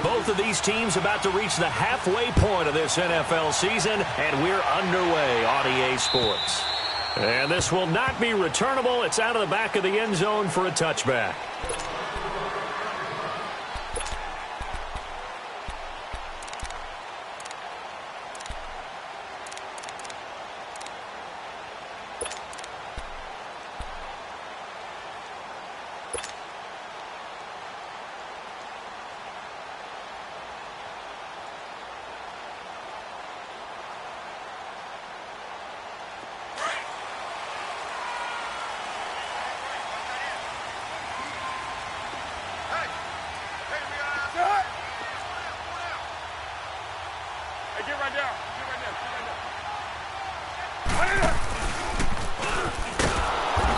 Both of these teams about to reach the halfway point of this NFL season, and we're underway on EA Sports. And this will not be returnable. It's out of the back of the end zone for a touchback.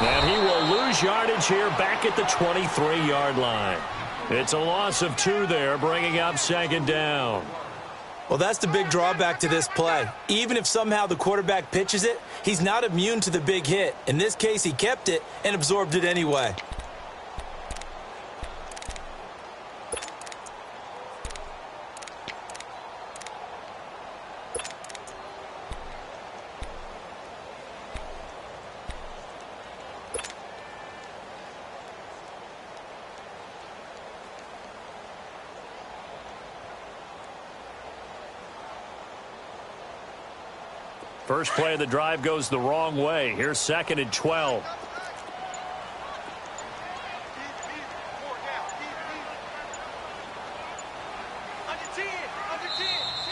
And he will lose yardage here back at the 23-yard line. It's a loss of 2 there, bringing up second down. Well, that's the big drawback to this play. Even if somehow the quarterback pitches it, he's not immune to the big hit. In this case, he kept it and absorbed it anyway. First play of the drive goes the wrong way. Here's 2nd and 12.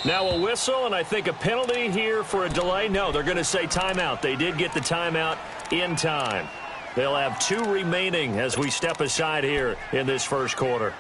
Now a whistle, and I think a penalty here for a delay. No, they're going to say timeout. They did get the timeout in time. They'll have 2 remaining as we step aside here in this first quarter.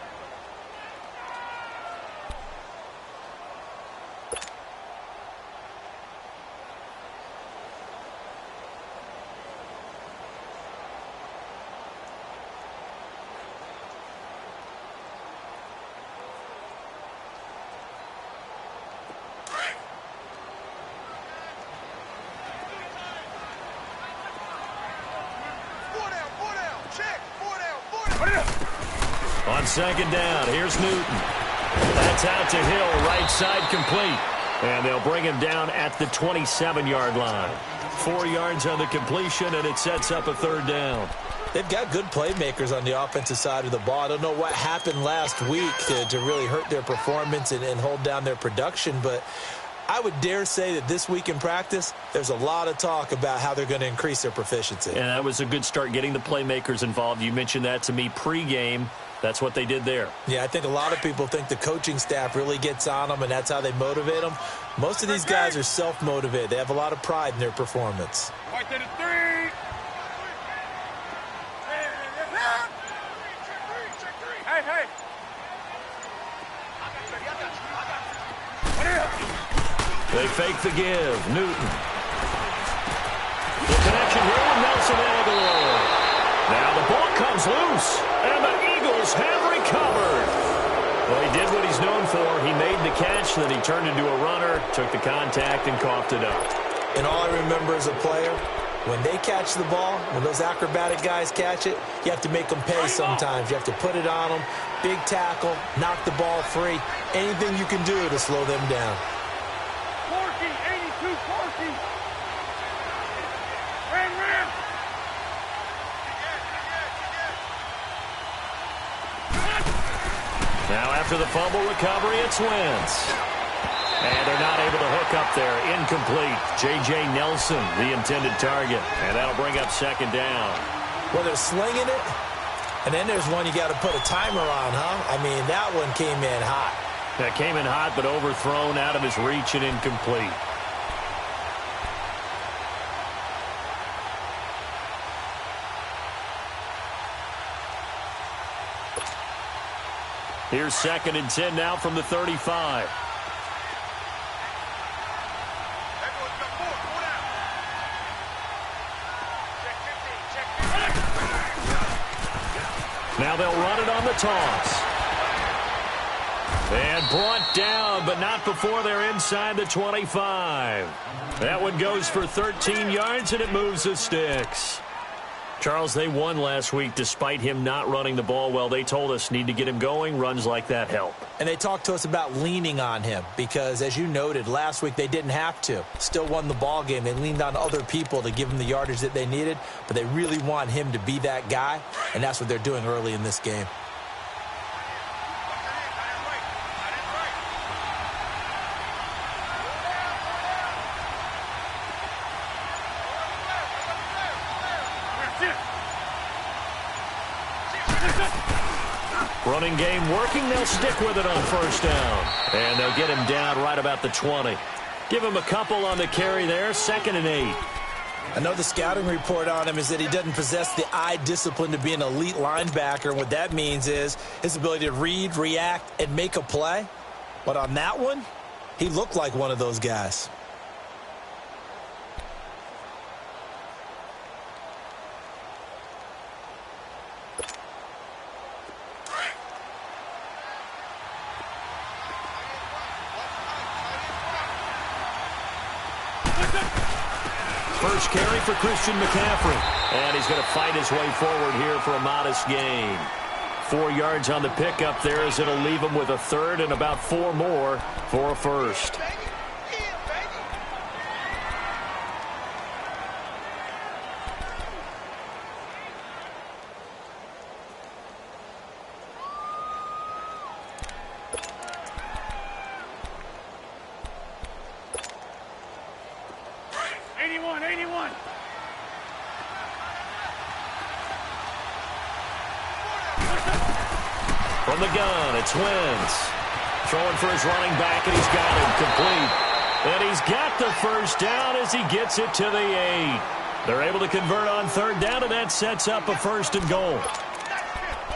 On second down, here's Newton. That's out to Hill, right side complete. And they'll bring him down at the 27-yard line. 4 yards on the completion, and it sets up a 3rd down. They've got good playmakers on the offensive side of the ball. I don't know what happened last week to really hurt their performance and hold down their production, but I would dare say that this week in practice, there's a lot of talk about how they're going to increase their proficiency. And that was a good start, getting the playmakers involved. You mentioned that to me pregame. That's what they did there. Yeah, I think a lot of people think the coaching staff really gets on them, and that's how they motivate them. Most of these guys are self-motivated. They have a lot of pride in their performance. Right to the 3. Hey. They fake the give. Newton. The connection here with Nelson Aguilar. Now the ball comes loose, and the Eagles have recovered. Well, he did what he's known for. He made the catch, then he turned into a runner, took the contact, and coughed it up. And all I remember as a player, when they catch the ball, when those acrobatic guys catch it, you have to make them pay sometimes. You have to put it on them, big tackle, knock the ball free, anything you can do to slow them down. Corky, 82, Corky. Ram. Now after the fumble recovery, it's Wentz. And they're not able to hook up there. Incomplete. J.J. Nelson, the intended target. And that'll bring up second down. Well, they're slinging it, and then there's one you got to put a timer on, huh? I mean, that one came in hot. That came in hot, but overthrown, out of his reach, and incomplete. Here's 2nd and 10 now from the 35. Now they'll run it on the toss. And brought down, but not before they're inside the 25. That one goes for 13 yards, and it moves the sticks. Charles, they won last week despite him not running the ball well. They told us need to get him going. Runs like that help. And they talked to us about leaning on him because, as you noted, last week they didn't have to. Still won the ball game. They leaned on other people to give him the yardage that they needed, but they really want him to be that guy, and that's what they're doing early in this game. Running game working. They'll stick with it on first down. And they'll get him down right about the 20. Give him a couple on the carry there. 2nd and 8. I know the scouting report on him is that he doesn't possess the eye discipline to be an elite linebacker. And what that means is his ability to read, react, and make a play. But on that one, he looked like one of those guys. First carry for Christian McCaffrey. And he's going to fight his way forward here for a modest gain. 4 yards on the pickup there as it'll leave him with a 3rd and about 4 more for a first. From the gun, it's Wentz. Throwing for his running back, and he's got him complete. And he's got the first down as he gets it to the 8. They're able to convert on 3rd down, and that sets up a 1st and goal.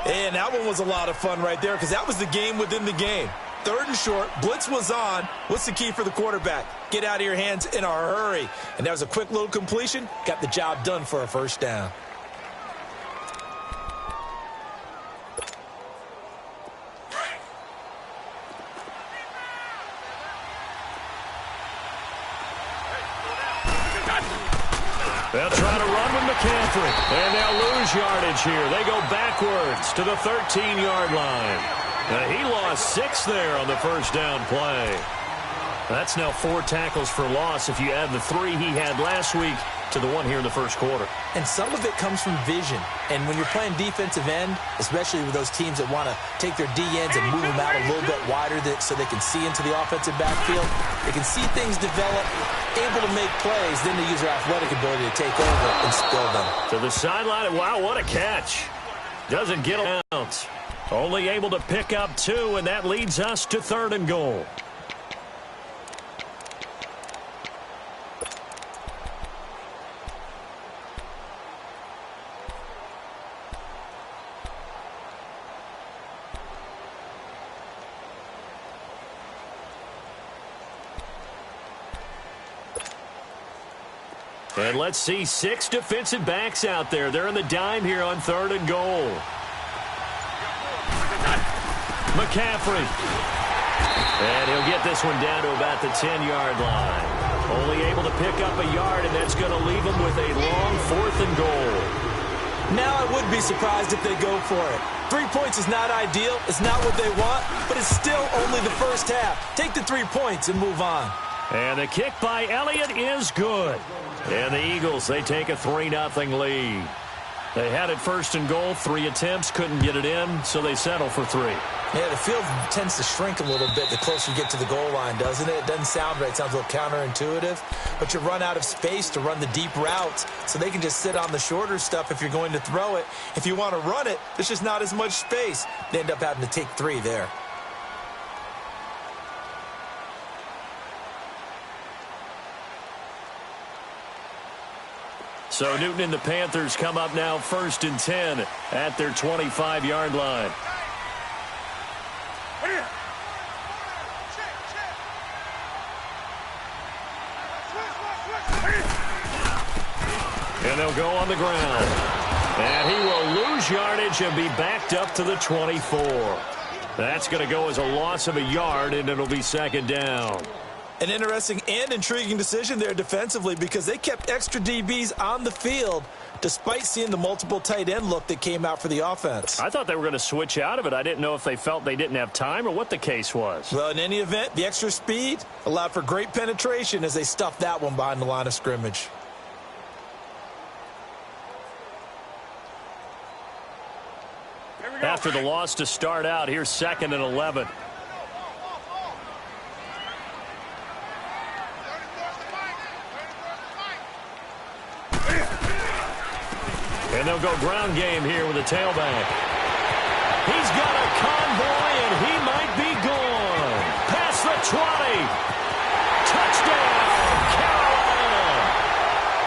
And that one was a lot of fun right there because that was the game within the game. 3rd and short, blitz was on. What's the key for the quarterback? Get out of your hands in a hurry. And that was a quick little completion. Got the job done for a 1st down. They'll try to run with McCaffrey, and they'll lose yardage here. They go backwards to the 13-yard line. He lost 6 there on the first down play. That's now 4 tackles for loss if you add the 3 he had last week to the 1 here in the first quarter. And some of it comes from vision. And when you're playing defensive end, especially with those teams that want to take their D-ends and move them out a little bit wider so they can see into the offensive backfield, they can see things develop, able to make plays, then they use their athletic ability to take over and spill them. To the sideline, wow, what a catch. Doesn't get out. Only able to pick up 2, and that leads us to 3rd and goal. And let's see 6 defensive backs out there. They're in the dime here on 3rd and goal. McCaffrey. And he'll get this one down to about the 10-yard line. Only able to pick up a yard, and that's going to leave him with a long 4th and goal. Now I would be surprised if they go for it. 3 points is not ideal. It's not what they want, but it's still only the first half. Take the 3 points and move on. And the kick by Elliott is good. And the Eagles, they take a 3-0 lead. They had it 1st and goal, 3 attempts, couldn't get it in, so they settle for 3. Yeah, the field tends to shrink a little bit the closer you get to the goal line, doesn't it? It doesn't sound right. It sounds a little counterintuitive. But you run out of space to run the deep routes, so they can just sit on the shorter stuff if you're going to throw it. If you want to run it, there's just not as much space. They end up having to take 3 there. So Newton and the Panthers come up now 1st and 10 at their 25-yard line. And they'll go on the ground. And he will lose yardage and be backed up to the 24. That's going to go as a loss of a yard, and it'll be 2nd down. An interesting and intriguing decision there defensively because they kept extra DBs on the field despite seeing the multiple tight end look that came out for the offense. I thought they were going to switch out of it. I didn't know if they felt they didn't have time or what the case was. Well, in any event, the extra speed allowed for great penetration as they stuffed that one behind the line of scrimmage. After the loss to start out, here's 2nd and 11. And they'll go ground game here with a tailback. He's got a convoy, and he might be gone. Past the 20. Touchdown, Carolina.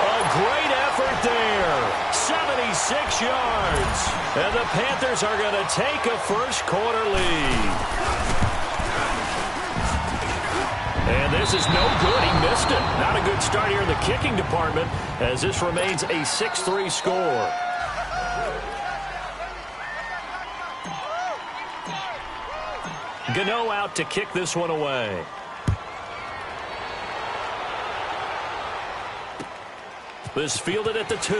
A great effort there. 76 yards. And the Panthers are going to take a first-quarter lead. And this is no good. He missed it. Not a good start here in the kicking department as this remains a 6-3 score. Gano out to kick this one away. This fielded at the 2.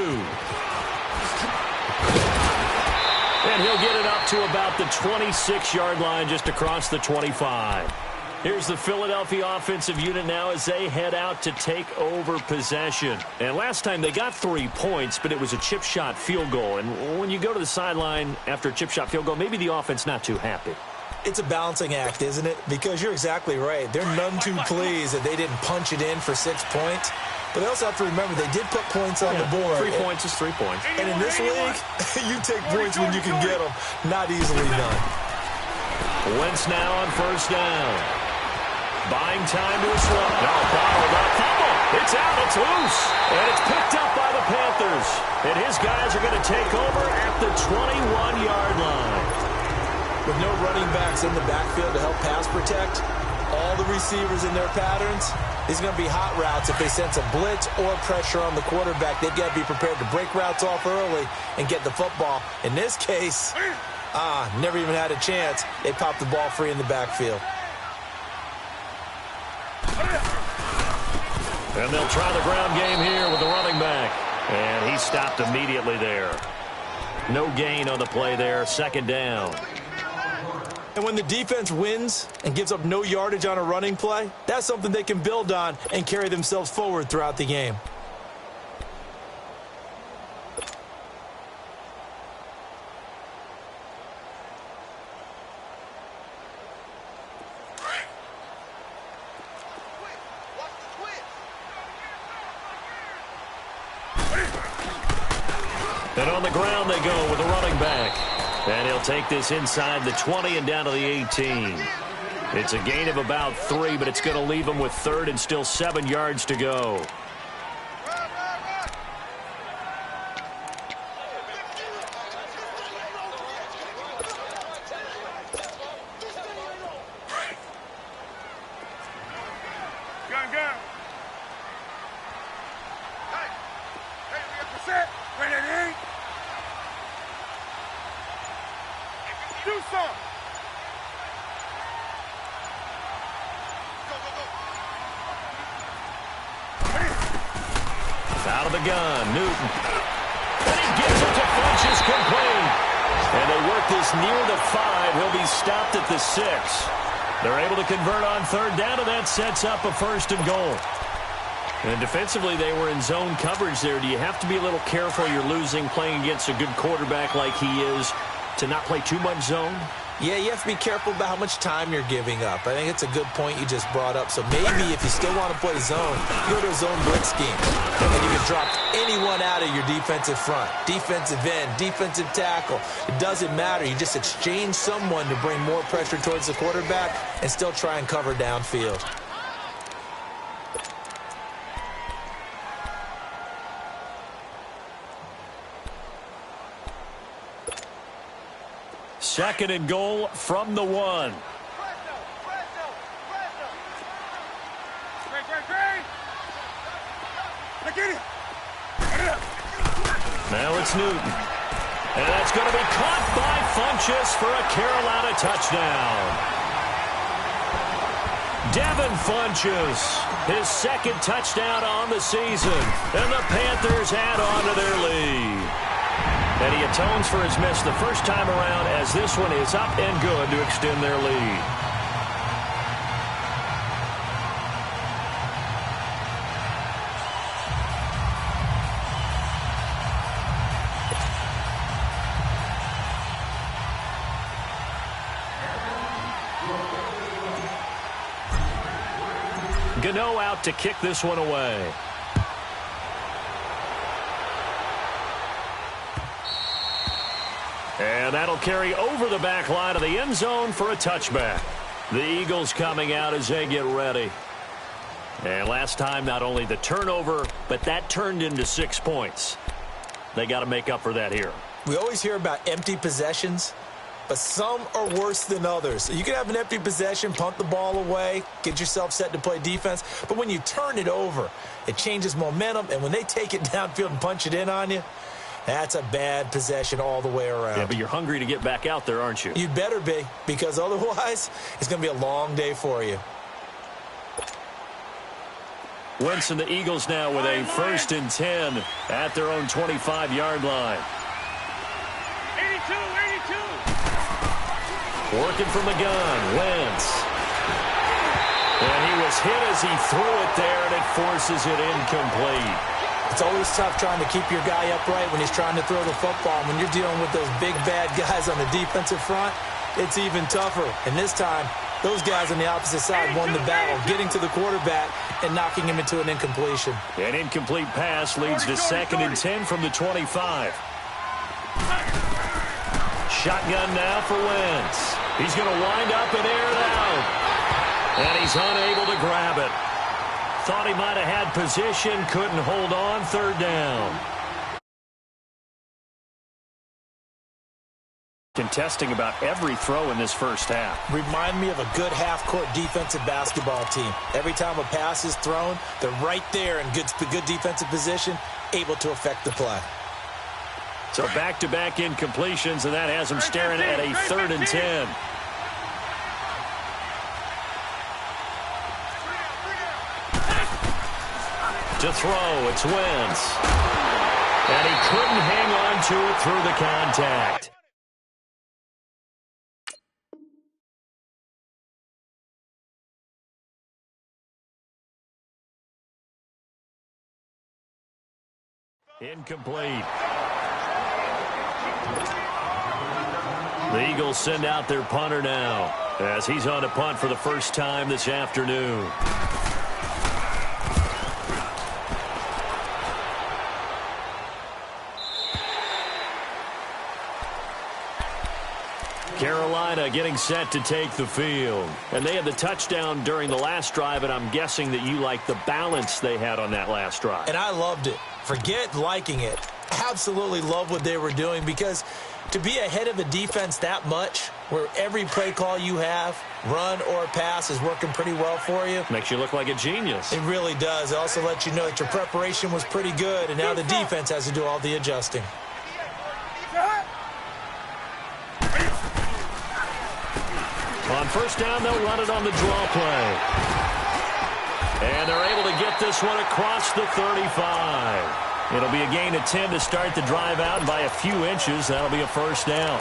And he'll get it up to about the 26-yard line just across the 25. Here's the Philadelphia offensive unit now as they head out to take over possession. And last time they got 3 points, but it was a chip shot field goal. And when you go to the sideline after a chip shot field goal, maybe the offense not too happy. It's a balancing act, isn't it? Because you're exactly right. They're none too pleased that they didn't punch it in for 6 points. But they also have to remember they did put points on the board. 3 points is 3 points. And in this league, you take points when you can get them. Not easily done. Wentz now on first down. Buying time to a slot. No, bottled up. Fumble. It's out. It's loose. And it's picked up by the Panthers. And his guys are going to take over at the 21-yard line. With no running backs in the backfield to help pass protect, all the receivers in their patterns, these are going to be hot routes. If they sense a blitz or pressure on the quarterback, they've got to be prepared to break routes off early and get the football. In this case, never even had a chance. They popped the ball free in the backfield. And they'll try the ground game here with the running back. And he stopped immediately there. No gain on the play there. 2nd down. And when the defense wins and gives up no yardage on a running play, that's something they can build on and carry themselves forward throughout the game. And on the ground they go with the running back. And he'll take this inside the 20 and down to the 18. It's a gain of about 3, but it's going to leave him with 3rd and still 7 yards to go. Gun. Hey, we have to set. Ready? Do some. Out of the gun, Newton. And he gets it to Funches complete. And they work this near the 5. He'll be stopped at the 6. They're able to convert on 3rd down, and that sets up a 1st and goal. And defensively, they were in zone coverage there. Do you have to be a little careful? You're losing playing against a good quarterback like he is to not play too much zone? Yeah, you have to be careful about how much time you're giving up. I think it's a good point you just brought up. So maybe if you still want to play zone, go to a zone blitz scheme. And then you can drop anyone out of your defensive front, defensive end, defensive tackle. It doesn't matter. You just exchange someone to bring more pressure towards the quarterback and still try and cover downfield. Second and goal from the 1. Now it's Newton. And that's going to be caught by Funches for a Carolina touchdown. Devin Funches, his second touchdown on the season, and the Panthers add on to their lead. And he atones for his miss the first time around as this one is up and good to extend their lead. Gano out to kick this one away. And that'll carry over the back line of the end zone for a touchback. The Eagles coming out as they get ready. And last time, not only the turnover, but that turned into 6 points. They got to make up for that here. We always hear about empty possessions, but some are worse than others. You can have an empty possession, punt the ball away, get yourself set to play defense. But when you turn it over, it changes momentum. And when they take it downfield and punch it in on you, that's a bad possession all the way around. Yeah, but you're hungry to get back out there, aren't you? You'd better be, because otherwise it's going to be a long day for you. Wentz and the Eagles now with a 1st and 10 at their own 25-yard line. 82. Working from the gun, Wentz. And he was hit as he threw it there, and it forces it incomplete. It's always tough trying to keep your guy upright when he's trying to throw the football. When you're dealing with those big, bad guys on the defensive front, it's even tougher. And this time, those guys on the opposite side won the battle, getting to the quarterback and knocking him into an incompletion. An incomplete pass leads to 2nd and 10 from the 25. Shotgun now for Wentz. He's going to wind up and air it out. And he's unable to grab it. Thought he might have had position, couldn't hold on, 3rd down. Contesting about every throw in this first half. Remind me of a good half-court defensive basketball team. Every time a pass is thrown, they're right there in good defensive position, able to affect the play. So back-to-back incompletions, and that has him staring at a 3rd and 10. To throw, it's Wentz. And he couldn't hang on to it through the contact. Incomplete. The Eagles send out their punter now as he's on to punt for the first time this afternoon. Carolina getting set to take the field. And they had the touchdown during the last drive, and I'm guessing that you like the balance they had on that last drive. And I loved it. Forget liking it. Absolutely love what they were doing, because to be ahead of a defense that much, where every play call you have, run or pass, is working pretty well for you. Makes you look like a genius. It really does. It also lets you know that your preparation was pretty good, and now the defense has to do all the adjusting. On 1st down, they'll run it on the draw play. And they're able to get this one across the 35. It'll be a gain of 10 to start the drive out, and by a few inches, that'll be a 1st down.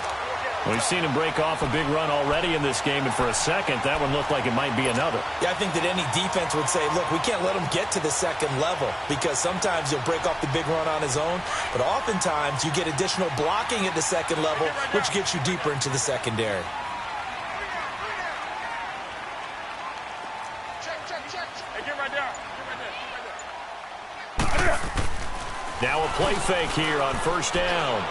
We've seen him break off a big run already in this game, and for a second, that one looked like it might be another. Yeah, I think that any defense would say, look, we can't let him get to the 2nd level, because sometimes he'll break off the big run on his own, but oftentimes you get additional blocking at the 2nd level, which gets you deeper into the secondary. Now a play fake here on 1st down.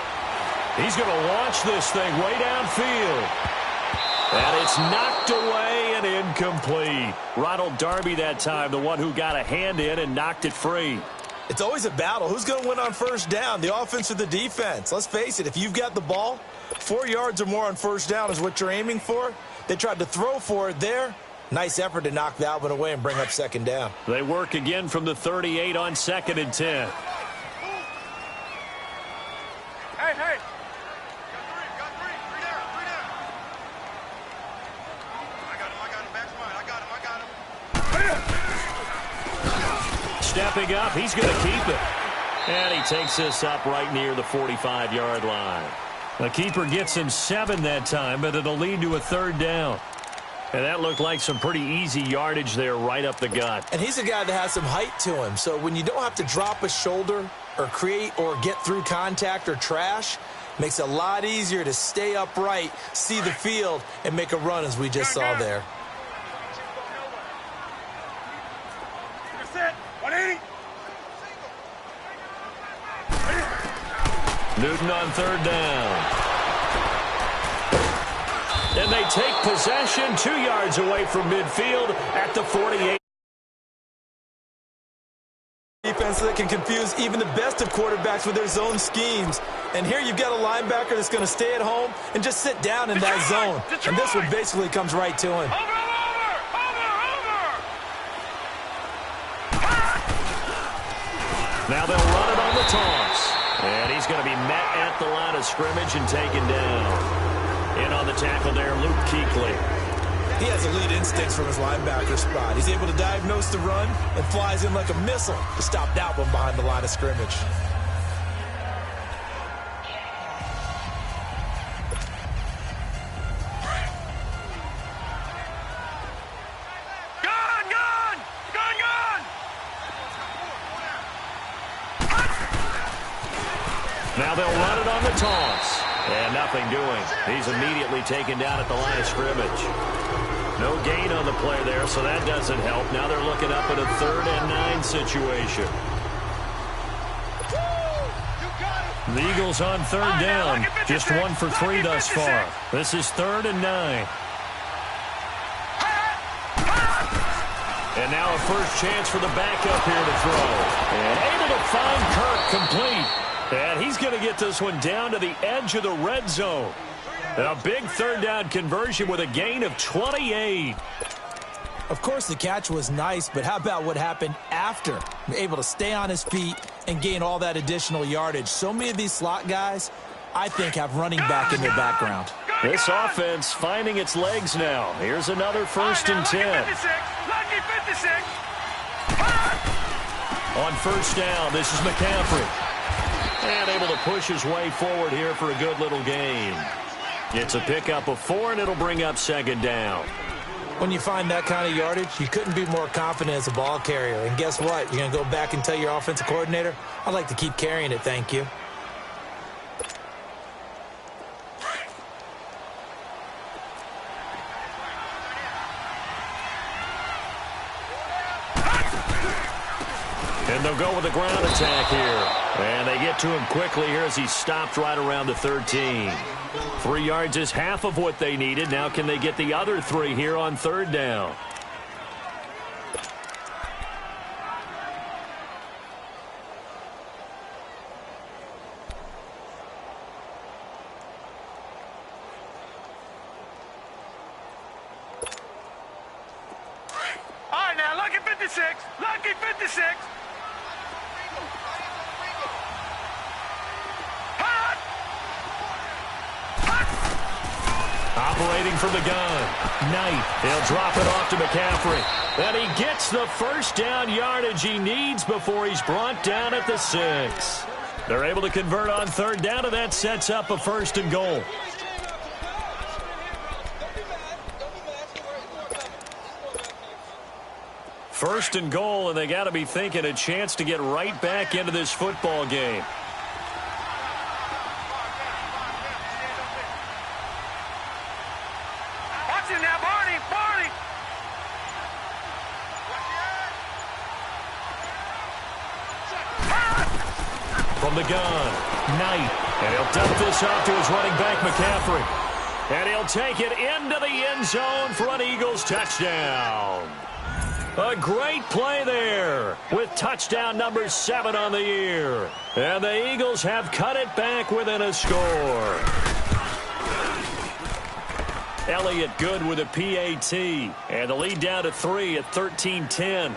He's going to launch this thing way downfield. And it's knocked away and incomplete. Ronald Darby that time, the one who got a hand in and knocked it free. It's always a battle. Who's going to win on 1st down, the offense or the defense? Let's face it, if you've got the ball, 4 yards or more on 1st down is what you're aiming for. They tried to throw for it there. Nice effort to knock that one away and bring up 2nd down. They work again from the 38 on 2nd and 10. Hey. Got three down. I got him. Back's mine. I got him. stepping up. He's going to keep it. And he takes this up right near the 45-yard line. The keeper gets him 7 that time, but it'll lead to a 3rd down. And that looked like some pretty easy yardage there right up the gut. And he's a guy that has some height to him. So when you don't have to drop a shoulder or create or get through contact or trash, makes it a lot easier to stay upright, see the field, and make a run as we just saw there. Newton on 3rd down. And they take possession 2 yards away from midfield at the 48. Defense that can confuse even the best of quarterbacks with their zone schemes. And here you've got a linebacker that's going to stay at home and just sit down in that zone. And this one basically comes right to him. Now they'll run it on the toss. And he's going to be met at the line of scrimmage and taken down. In on the tackle there, Luke Kuechly. He has elite instincts from his linebacker spot. He's able to diagnose the run and flies in like a missile to stop that one behind the line of scrimmage. Now they'll run it on the toss. And nothing doing. He's immediately taken down at the line of scrimmage. No gain on the play there, so that doesn't help. Now they're looking up at a 3rd and 9 situation. The Eagles on 3rd down. Just 1 for 3 thus far. This is 3rd and 9. And now a first chance for the backup here to throw. And able to find Kirk complete. And he's going to get this one down to the edge of the red zone. A big 3rd down conversion with a gain of 28. Of course, the catch was nice, but how about what happened after? Able to stay on his feet and gain all that additional yardage. So many of these slot guys, I think, have running back in their background. This offense finding its legs now. Here's another 1st and 10. Lucky 56. On 1st down, this is McCaffrey. And able to push his way forward here for a good little gain. It's a pickup of 4, and it'll bring up 2nd down. When you find that kind of yardage, you couldn't be more confident as a ball carrier. And guess what? You're going to go back and tell your offensive coordinator, I'd like to keep carrying it, thank you. And they'll go with the ground attack here. And they get to him quickly here as he stopped right around the 13. 3 yards is half of what they needed. Now can they get the other 3 here on 3rd down? All right, now, lucky 56. Lucky 56. Operating from the gun. Knight. He'll drop it off to McCaffrey. And he gets the 1st down yardage he needs before he's brought down at the 6. They're able to convert on 3rd down, and that sets up a 1st and goal. First and goal, and they got to be thinking a chance to get right back into this football game. Watch it now, Barney. Barney. From the gun, Knight. And he'll dump this off to his running back, McCaffrey. And he'll take it into the end zone for an Eagles touchdown. A great play there with touchdown number 7 on the year. And the Eagles have cut it back within a score. Elliott good with a PAT. And the lead down to 3 at 13-10.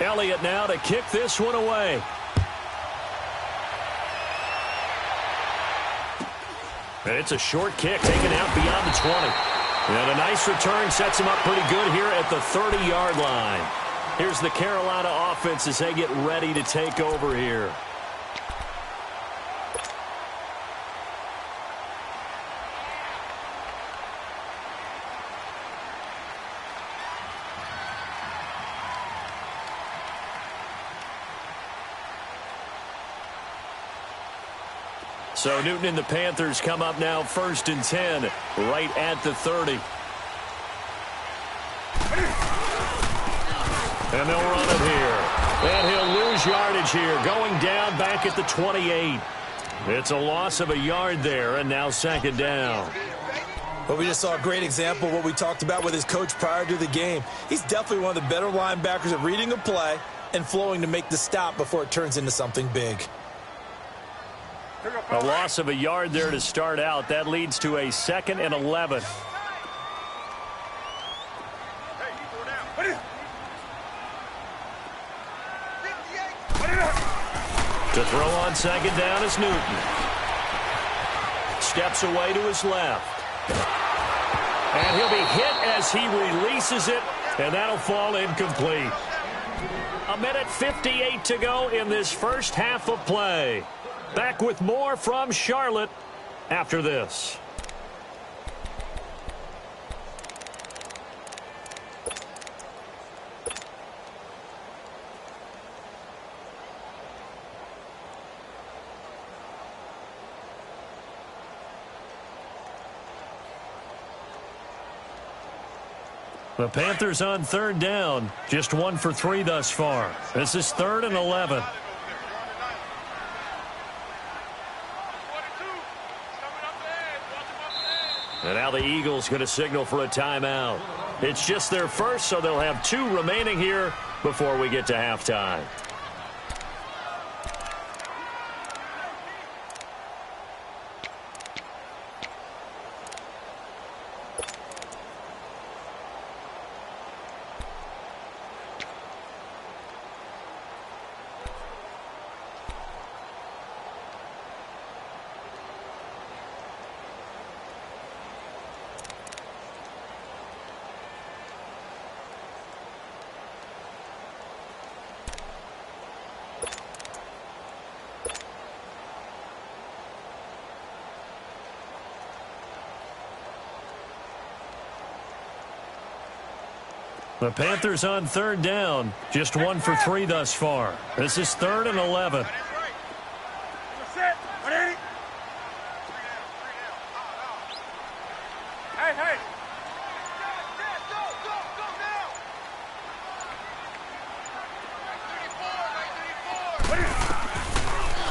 Elliott now to kick this one away. And it's a short kick taken out beyond the 20. And a nice return sets him up pretty good here at the 30-yard line. Here's the Carolina offense as they get ready to take over here. So Newton and the Panthers come up now 1st and 10, right at the 30. And they'll run it here. And he'll lose yardage here, going down back at the 28. It's a loss of a yard there, and now 2nd down. Well, we just saw a great example of what we talked about with his coach prior to the game. He's definitely one of the better linebackers at reading a play and flowing to make the stop before it turns into something big. A loss of a yard there to start out. That leads to a 2nd and 11. To throw on 2nd down is Newton. Steps away to his left. And he'll be hit as he releases it, and that'll fall incomplete. 1:58 to go in this first half of play. Back with more from Charlotte after this. The Panthers on 3rd down. Just 1 for 3 thus far. This is 3rd and 11. And now the Eagles going to signal for a timeout. It's just their first, so they'll have 2 remaining here before we get to halftime. The Panthers on 3rd down. Just 1 for 3 thus far. This is 3rd and 11.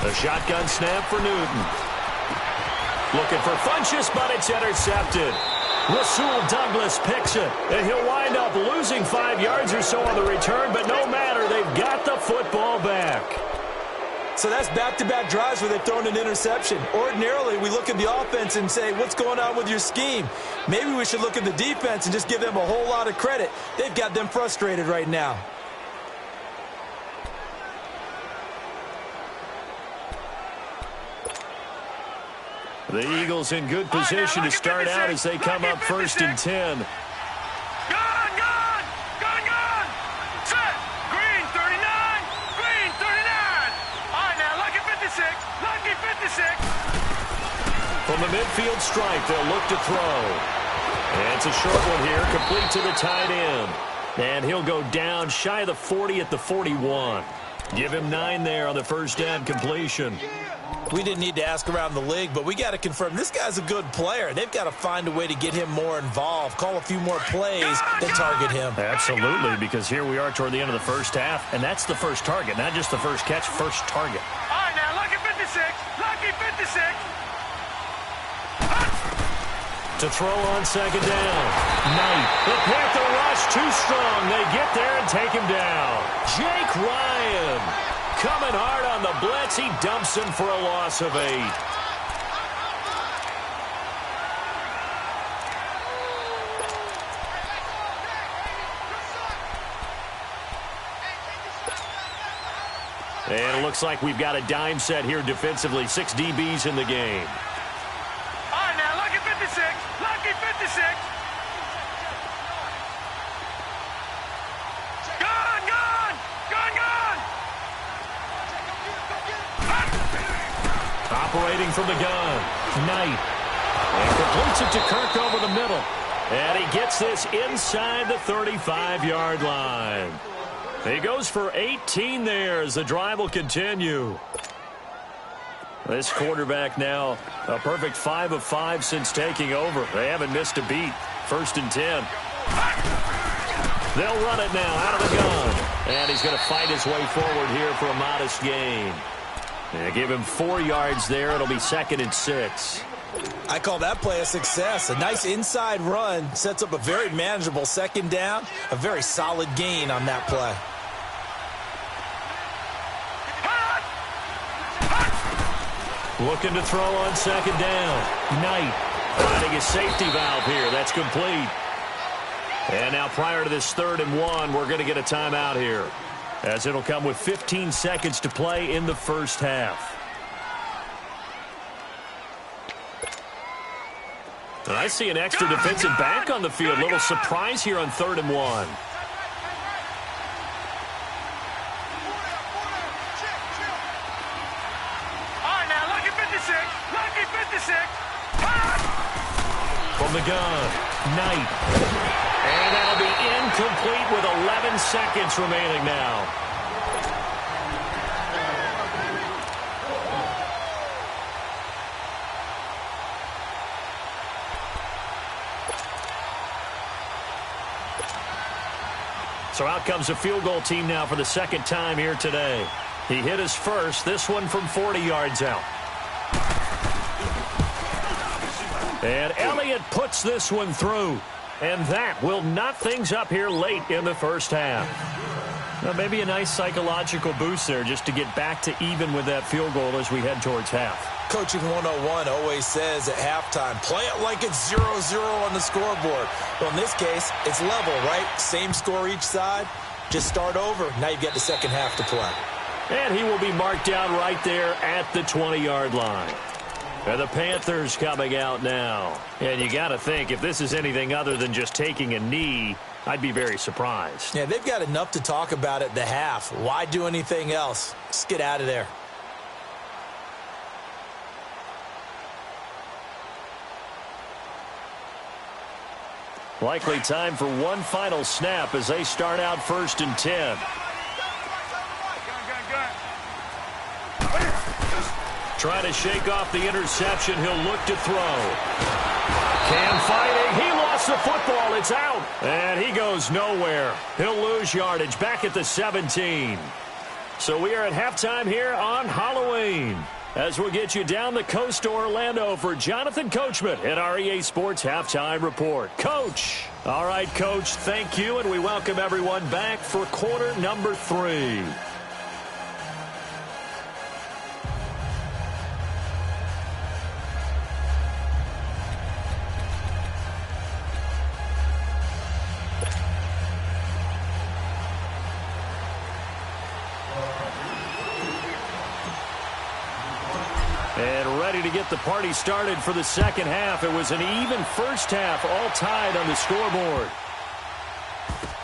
A shotgun snap for Newton. Looking for Funchess, but it's intercepted. Rasul Douglas picks it, and he'll wind up losing 5 yards or so on the return, but no matter, they've got the football back. So that's back-to-back drives where they've thrown an interception. Ordinarily, we look at the offense and say, what's going on with your scheme? Maybe we should look at the defense and just give them a whole lot of credit. They've got them frustrated right now. The Eagles in good position to start out as they come up 1st and 10. Gun! Set! Green 39! Green 39! All right, now, lucky 56! Lucky 56! From the midfield stripe, they'll look to throw. And it's a short one here, complete to the tight end. And he'll go down shy of the 40 at the 41. Give him 9 there on the first down completion. We didn't need to ask around the league, but we got to confirm this guy's a good player. They've got to find a way to get him more involved, call a few more plays that target him. Absolutely, because here we are toward the end of the first half, and that's the first target, not just the first catch, first target. All right, now, lucky 56! Lucky 56! To throw on 2nd down. Knight. The Panther rush too strong. They get there and take him down. Jake Ryan coming hard on the blitz. He dumps him for a loss of 8. And it looks like we've got a dime set here defensively. 6 DBs in the game. All right, Operating from the gun, Knight. And completes it to Kirk over the middle. And he gets this inside the 35-yard line. He goes for 18 there as the drive will continue. This quarterback now a perfect 5 of 5 since taking over. They haven't missed a beat. 1st and 10. They'll run it now out of the gun. And he's going to fight his way forward here for a modest gain. And give him 4 yards there. It'll be 2nd and 6. I call that play a success. A nice inside run sets up a very manageable 2nd down. A very solid gain on that play. Looking to throw on 2nd down. Knight finding his safety valve here. That's complete. And now prior to this 3rd and 1, we're going to get a timeout here, as it'll come with 15 seconds to play in the first half. And I see an extra defensive back on the field. Little surprise here on 3rd and 1. All right, now, lucky 56. Lucky 56. From the gun, Knight. And that'll be incomplete with 11 seconds remaining now. So out comes a field goal team now for the 2nd time here today. He hit his first, this one from 40 yards out. And Elliott puts this one through. And that will knock things up here late in the first half. Now, maybe a nice psychological boost there just to get back to even with that field goal as we head towards half. Coaching 101 always says at halftime, play it like it's 0-0 on the scoreboard. Well, in this case, it's level, right? Same score each side. Just start over. Now you get the 2nd half to play. And he will be marked down right there at the 20-yard line. And the Panthers coming out now. And you got to think, if this is anything other than just taking a knee, I'd be very surprised. Yeah, they've got enough to talk about at the half. Why do anything else? Just get out of there. Likely time for one final snap as they start out 1st and 10. Trying to shake off the interception. He'll look to throw. Cam fighting. He lost the football. It's out. And he goes nowhere. He'll lose yardage back at the 17. So we are at halftime here on Halloween, as we'll get you down the coast to Orlando for Jonathan Coachman at our EA Sports Halftime Report. Coach. All right, Coach, thank you, and we welcome everyone back for quarter number 3. And ready to get the party started for the 2nd half. It was an even first half, all tied on the scoreboard.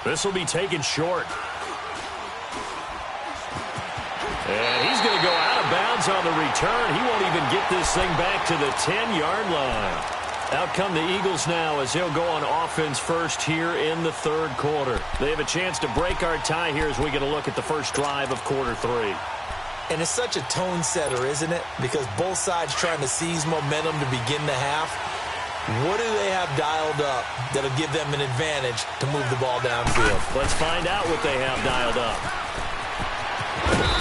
This will be taken short. And he's going to go out of bounds on the return. He won't even get this thing back to the 10-yard line. Out come the Eagles now as they'll go on offense first here in the 3rd quarter. They have a chance to break our tie here as we get a look at the first drive of quarter 3. And it's such a tone setter, isn't it? Because both sides trying to seize momentum to begin the half. What do they have dialed up that'll give them an advantage to move the ball downfield? Let's find out what they have dialed up.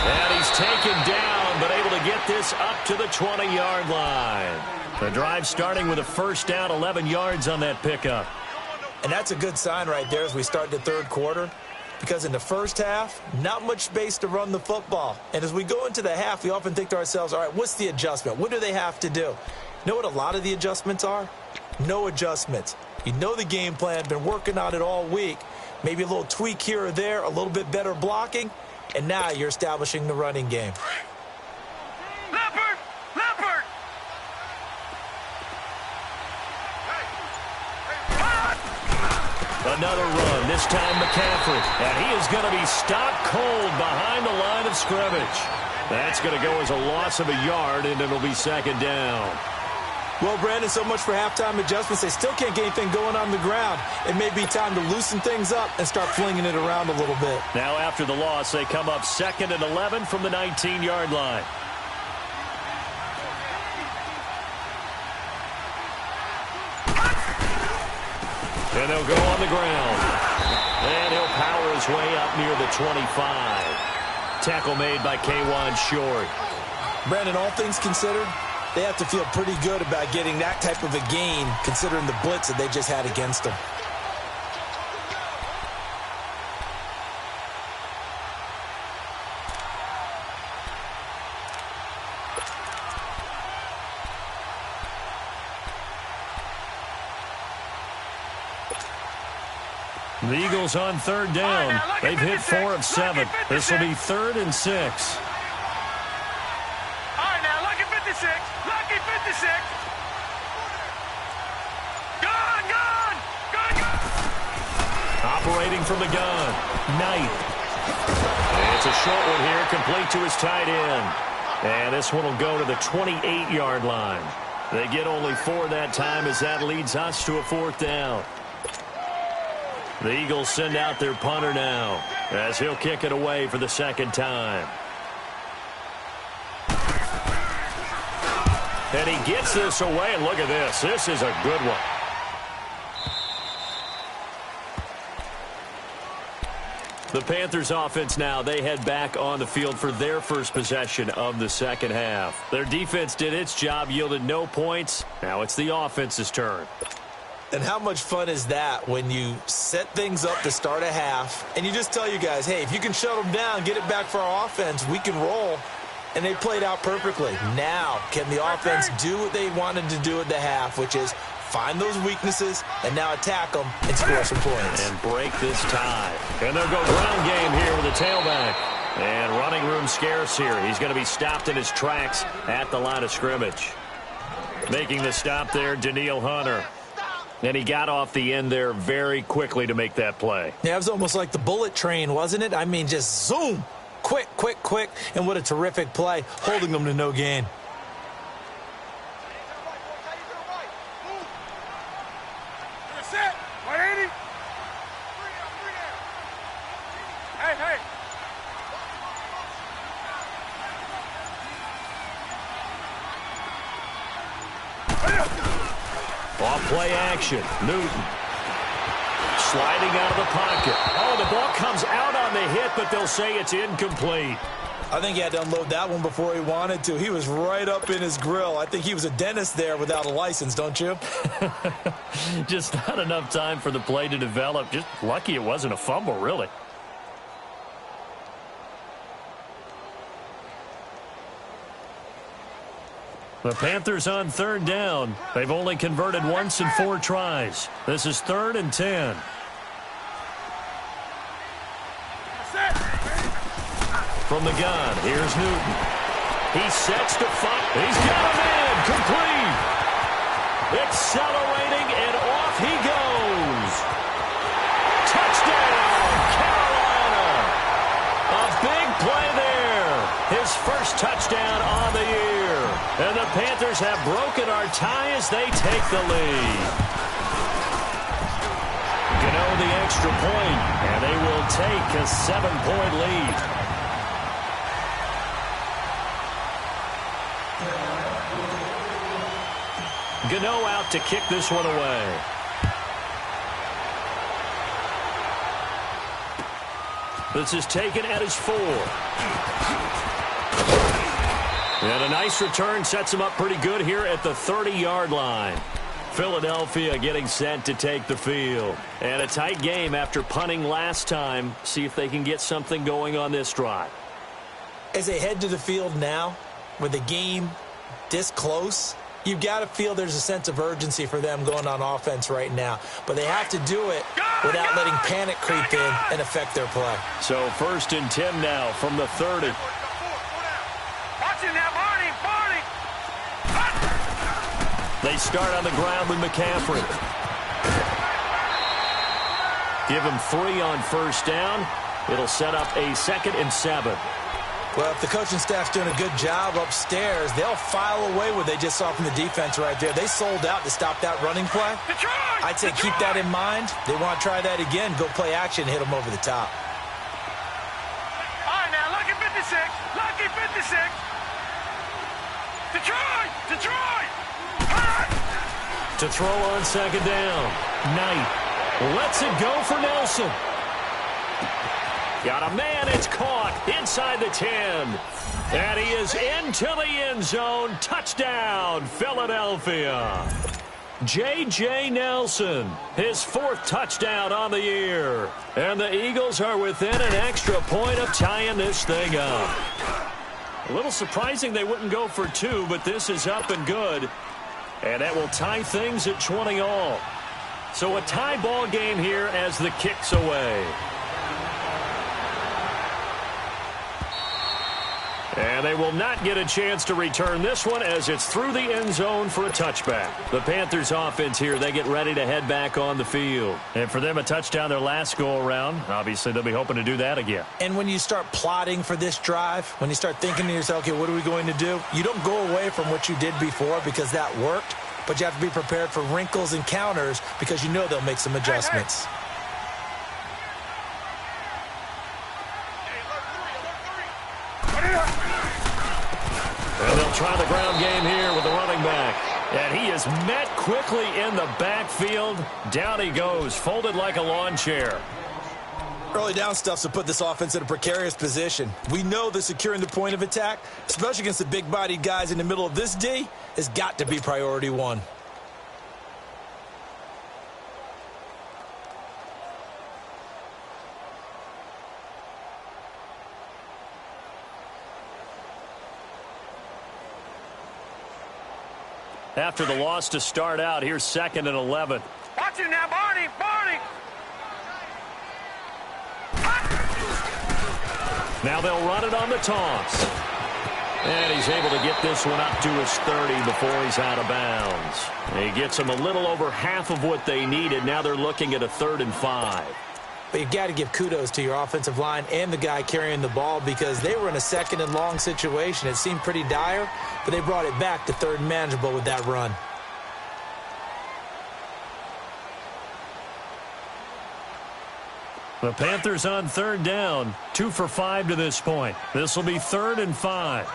And he's taken down, but able to get this up to the 20-yard line. The drive starting with a 1st down, 11 yards on that pickup. And that's a good sign right there as we start the 3rd quarter. Because in the first half, not much space to run the football. And as we go into the half, we often think to ourselves, all right, what's the adjustment? What do they have to do? You know what a lot of the adjustments are? No adjustments. You know the game plan, been working on it all week. Maybe a little tweak here or there, a little bit better blocking, and now you're establishing the running game. Leopard! Leopard! Another run, this time McCaffrey. And he is going to be stopped cold behind the line of scrimmage. That's going to go as a loss of a yard, and it'll be second down. Well, Brandon, so much for halftime adjustments. They still can't get anything going on the ground. It may be time to loosen things up and start flinging it around a little bit. Now, after the loss, they come up 2nd and 11 from the 19-yard line. And they'll go on the ground. And he'll power his way up near the 25. Tackle made by K'Wan Short. Brandon, all things considered, they have to feel pretty good about getting that type of a gain, considering the blitz that they just had against them. The Eagles on 3rd down. They've hit 4 of 7. This will be 3rd and 6. All right, now, lucky 56. Lucky 56. Gun. Operating from the gun. Knight. And it's a short one here, complete to his tight end. And this one will go to the 28-yard line. They get only 4 that time as that leads us to a 4th down. The Eagles send out their punter now as he'll kick it away for the 2nd time. And he gets this away, and look at this. This is a good one. The Panthers offense now, they head back on the field for their first possession of the 2nd half. Their defense did its job, yielded no points. Now it's the offense's turn. And how much fun is that when you set things up to start a half and you just tell you guys, hey, if you can shut them down, get it back for our offense, we can roll. And they played out perfectly. Now, can the offense do what they wanted to do at the half, which is find those weaknesses and now attack them and score some points. And break this tie. And they'll go ground game here with a tailback. And running room scarce here. He's going to be stopped in his tracks at the line of scrimmage. Making the stop there, Danielle Hunter. And he got off the end there very quickly to make that play. Yeah, it was almost like the bullet train, wasn't it? I mean, just zoom. Quick. And what a terrific play, holding them to no gain. Set. 180. Hey. Off play action. Newton. Sliding out of the pocket. Oh, the ball comes out on the hit, but they'll say it's incomplete. I think he had to unload that one before he wanted to. He was right up in his grill. I think he was a dentist there without a license, don't you? Just not enough time for the play to develop. Just lucky it wasn't a fumble, really. The Panthers on 3rd down. They've only converted once in 4 tries. This is 3rd and 10. From the gun, here's Newton. He sets to fire. He's got a man. Complete. Accelerating, and off he goes. Touchdown, Carolina. A big play there. His first touchdown on the year. And the Panthers have broken our tie as they take the lead. Gano the extra point, and they will take a 7-point lead. Gano out to kick this one away. This is taken at his 4. And a nice return sets him up pretty good here at the 30-yard line. Philadelphia getting set to take the field. And a tight game after punting last time. See if they can get something going on this drive. As they head to the field now, with the game this close, you've got to feel there's a sense of urgency for them going on offense right now. But they have to do it without letting panic creep in and affect their play. So 1st and 10 now from the 30. They start on the ground with McCaffrey. Give him 3 on 1st down. It'll set up a 2nd and 7. Well, if the coaching staff's doing a good job upstairs, they'll file away what they just saw from the defense right there. They sold out to stop that running play. I'd say keep that in mind. They want to try that again. Go play action, hit them over the top. All right, now, lucky 56. Lucky 56. Detroit! Detroit! To throw on second down. Knight lets it go for Nelson. Got a man, it's caught inside the 10. And he is into the end zone. Touchdown, Philadelphia. J.J. Nelson, his 4th touchdown on the year. And the Eagles are within an extra point of tying this thing up. A little surprising they wouldn't go for 2, but this is up and good. And that will tie things at 20 all. So a tie ball game here as the kick's away. And they will not get a chance to return this one as it's through the end zone for a touchback. The Panthers offense here, they get ready to head back on the field. And for them, a touchdown their last go-around. Obviously, they'll be hoping to do that again. And when you start plotting for this drive, when you start thinking to yourself, okay, what are we going to do? You don't go away from what you did before because that worked, but you have to be prepared for wrinkles and counters because you know they'll make some adjustments. And they'll try the ground game here with the running back. And he is met quickly in the backfield. Down he goes, folded like a lawn chair. Early down stuff's to put this offense in a precarious position. We know that securing the point of attack, especially against the big-bodied guys in the middle of this D, has got to be priority 1. After the loss to start out, here's 2nd and 11. Watch it now, Barney! Barney! Now they'll run it on the toss. And he's able to get this one up to his 30 before he's out of bounds. He gets them a little over half of what they needed. Now they're looking at a 3rd and 5. But you've got to give kudos to your offensive line and the guy carrying the ball because they were in a 2nd and long situation. It seemed pretty dire, but they brought it back to 3rd and manageable with that run. The Panthers on 3rd down, 2 for 5 to this point. This will be 3rd and 5.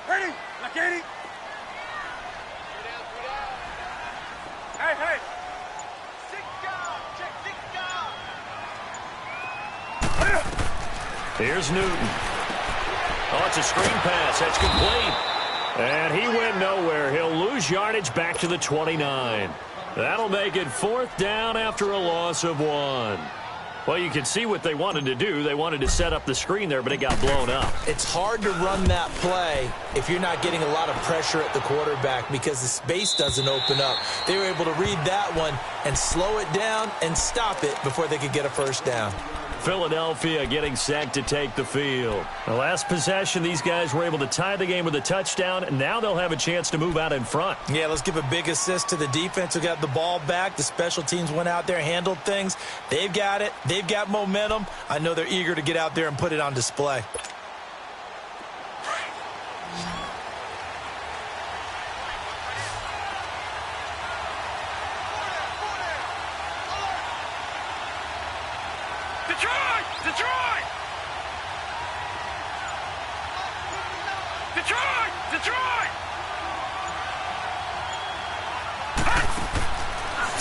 Ready? Like 80. Hey, hey. 6 down. Check 6 down. Here's Newton. Oh, it's a screen pass. That's complete. And he went nowhere. He'll lose yardage back to the 29. That'll make it 4th down after a loss of 1. Well, you can see what they wanted to do. They wanted to set up the screen there, but it got blown up. It's hard to run that play if you're not getting a lot of pressure at the quarterback because the space doesn't open up. They were able to read that one and slow it down and stop it before they could get a 1st down. Philadelphia getting set to take the field. The last possession, these guys were able to tie the game with a touchdown, and now they'll have a chance to move out in front. Yeah, let's give a big assist to the defense who got the ball back. The special teams went out there, handled things. They've got it. They've got momentum. I know they're eager to get out there and put it on display. Detroit! Detroit! Detroit! Detroit!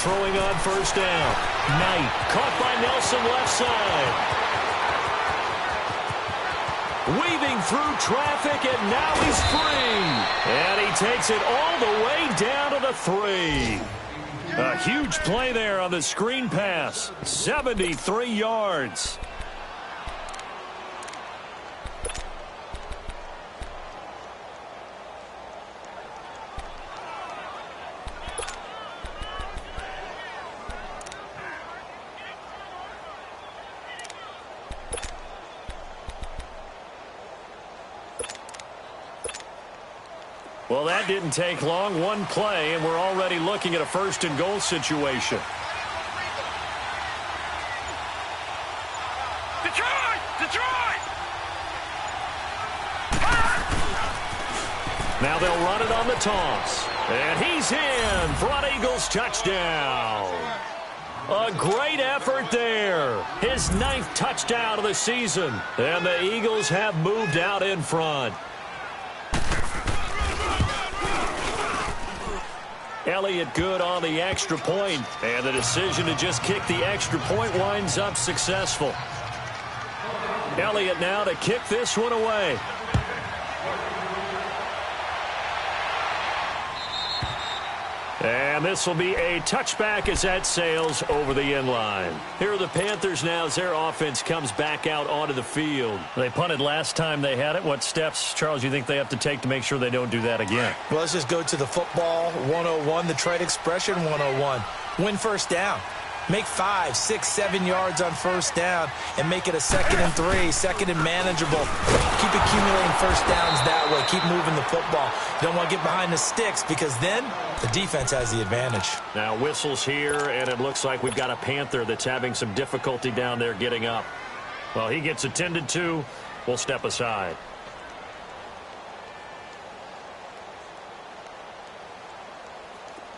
Throwing on 1st down. Knight caught by Nelson left side. Weaving through traffic, and now he's free. And he takes it all the way down to the 3. A huge play there on the screen pass. 73 yards. Well, that didn't take long. One play, and we're already looking at a 1st and goal situation. Detroit! Detroit! Now they'll run it on the toss. And he's in for an Eagles touchdown. A great effort there. His 9th touchdown of the season. And the Eagles have moved out in front. Elliott good on the extra point. And the decision to just kick the extra point winds up successful. Elliott now to kick this one away. And this will be a touchback as that sails over the end line. Here are the Panthers now as their offense comes back out onto the field. They punted last time they had it. What steps, Charles, you think they have to take to make sure they don't do that again? Well, let's just go to the football 101, the trade expression 101. Win first down. Make 5, 6, 7 yards on first down and make it a 2nd and 3, 2nd and manageable. Keep accumulating first downs that way. Keep moving the football. You don't want to get behind the sticks because then the defense has the advantage. Now whistles here, and it looks like we've got a Panther that's having some difficulty down there getting up. Well, he gets attended to. We'll step aside.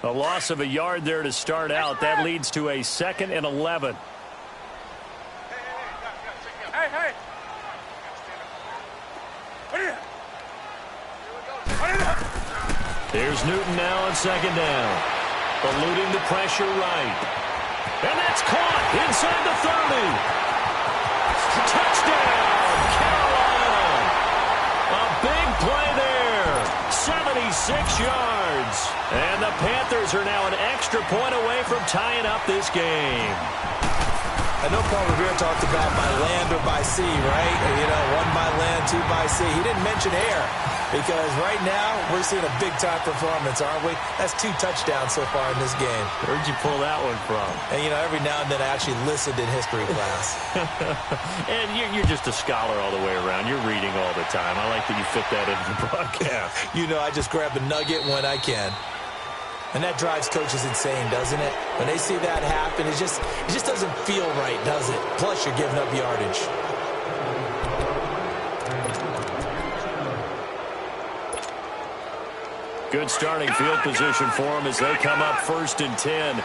A loss of a yard there to start out. That leads to a 2nd and 11. Hey. Here's Newton now on 2nd down. Eluding the pressure right. And that's caught inside the 30. Touchdown, Carolina. A big play there. 76 yards. And the Panthers are now an extra point away from tying up this game. I know Paul Revere talked about by land or by sea, right? You know, 1 by land, 2 by sea. He didn't mention air because right now we're seeing a big-time performance, aren't we? That's 2 touchdowns so far in this game. Where'd you pull that one from? And, you know, every now and then I actually listened in history class. And you're just a scholar all the way around. You're reading all the time. I like that you fit that into the broadcast. You know, I just grab a nugget when I can. And that drives coaches insane, doesn't it? When they see that happen, it just doesn't feel right, does it? Plus, you're giving up yardage. Good starting field position for them as they come up 1st and 10.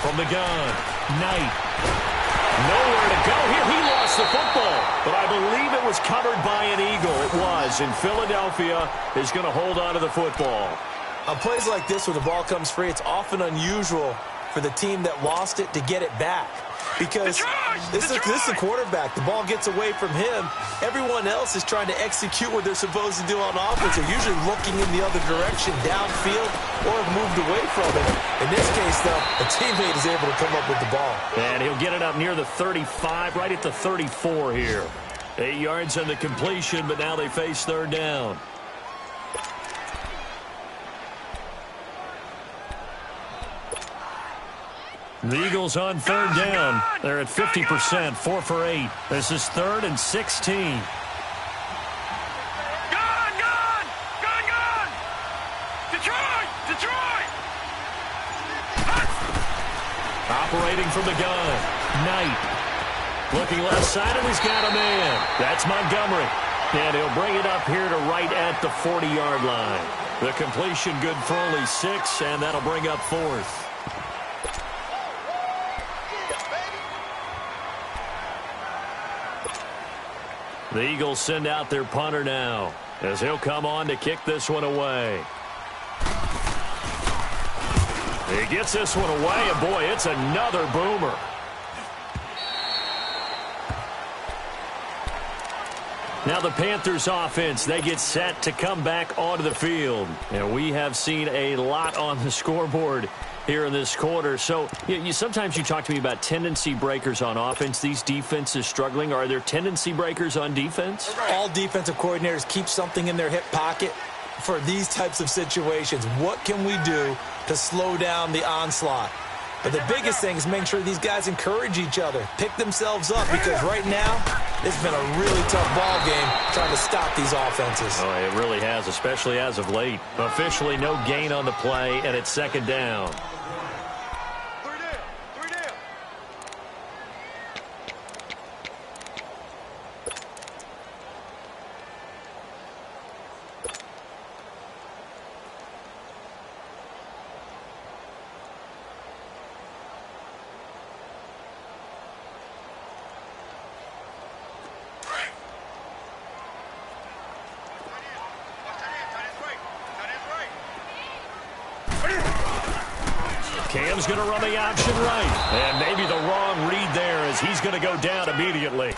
From the gun, Knight. Nowhere to go here. He lost the football, but I believe it was covered by an Eagle. It was, and Philadelphia is going to hold on to the football. On plays like this where the ball comes free, it's often unusual for the team that lost it to get it back. Because this is the quarterback. The ball gets away from him. Everyone else is trying to execute what they're supposed to do on offense. They're usually looking in the other direction, downfield, or moved away from it. In this case, though, a teammate is able to come up with the ball. And he'll get it up near the 35, right at the 34 here. 8 yards on the completion, but now they face 3rd down. The Eagles on 3rd down. They're at 50%, 4 for 8. This is 3rd and 16. Gun! Detroit! Operating from the gun. Knight. Looking left side, and he's got a man. That's Montgomery. And he'll bring it up here to right at the 40-yard line. The completion good for only 6, and that'll bring up 4th. The Eagles send out their punter now as he'll come on to kick this one away. He gets this one away, and boy, it's another boomer. Now the Panthers offense, they get set to come back onto the field. And we have seen a lot on the scoreboard here in this quarter. So sometimes you talk to me about tendency breakers on offense. These defenses struggling. Are there tendency breakers on defense? All defensive coordinators keep something in their hip pocket for these types of situations. What can we do to slow down the onslaught? But the biggest thing is making sure these guys encourage each other, pick themselves up, because right now, it's been a really tough ball game trying to stop these offenses. Oh, it really has, especially as of late. Officially no gain on the play, and it's second down. Cam's going to run the option right. And maybe the wrong read there as he's going to go down immediately.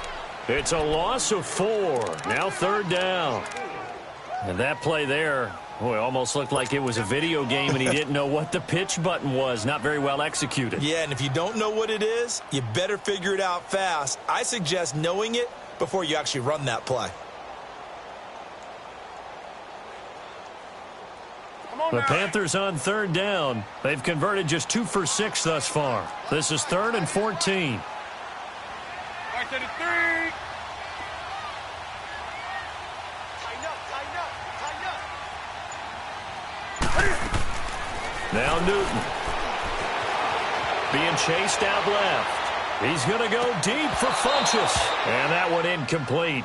It's a loss of 4. Now third down. And that play there, boy, almost looked like it was a video game and he didn't know what the pitch button was. Not very well executed. Yeah, and if you don't know what it is, you better figure it out fast. I suggest knowing it before you actually run that play. The Panthers on third down. They've converted just 2 for 6 thus far. This is 3rd and 14. Right to the 3. Tighten up, tighten up, tighten up. Now Newton. Being chased out left. He's going to go deep for Funchess. And that one incomplete.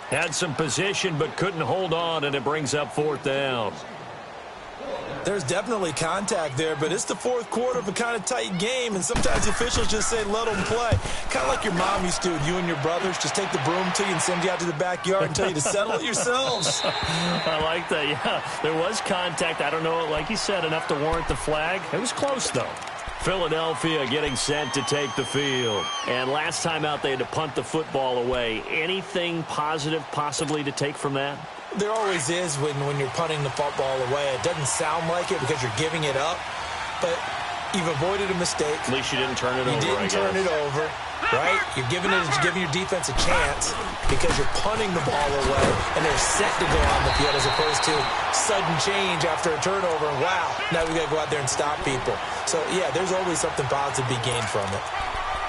Had some position but couldn't hold on, and it brings up 4th down. There's definitely contact there, but it's the fourth quarter of a kind of tight game, and sometimes officials just say, let them play. Kind of like your mom used to with you and your brothers. Just take the broom to you and send you out to the backyard and tell you to settle it yourselves. I like that, yeah. There was contact. I don't know, like you said, enough to warrant the flag. It was close, though. Philadelphia getting set to take the field. And last time out, they had to punt the football away. Anything positive possibly to take from that? There always is when you're punting the football away. It doesn't sound like it because you're giving it up, but you've avoided a mistake. At least you didn't turn it over, You didn't turn it over, right? You're giving your defense a chance because you're punting the ball away, and they're set to go on the field as opposed to sudden change after a turnover, and wow, now we got to go out there and stop people. So, yeah, there's always something positive to be gained from it.